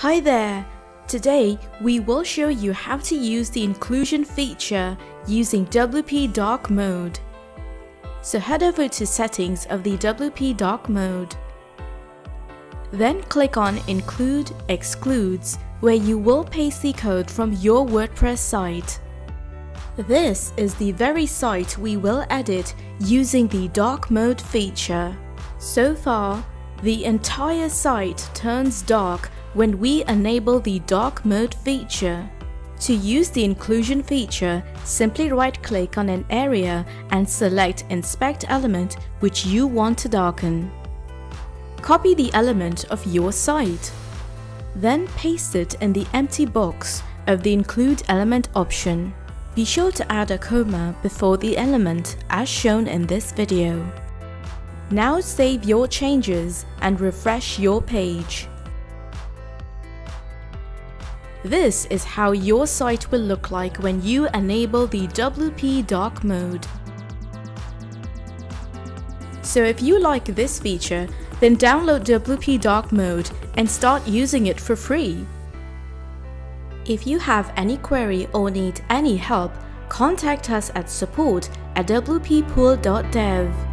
Hi there! Today we will show you how to use the inclusion feature using WP Dark Mode. So head over to Settings of the WP Dark Mode. Then click on Include Excludes, where you will paste the code from your WordPress site. This is the very site we will edit using the Dark Mode feature. So far, the entire site turns dark when we enable the Dark Mode feature. To use the inclusion feature, simply right-click on an area and select Inspect Element which you want to darken. Copy the element of your site. Then paste it in the empty box of the Include Element option. Be sure to add a comma before the element as shown in this video. Now save your changes and refresh your page. This is how your site will look like when you enable the WP Dark Mode. So if you like this feature, then download WP Dark Mode and start using it for free. If you have any query or need any help, contact us at support@wppool.dev.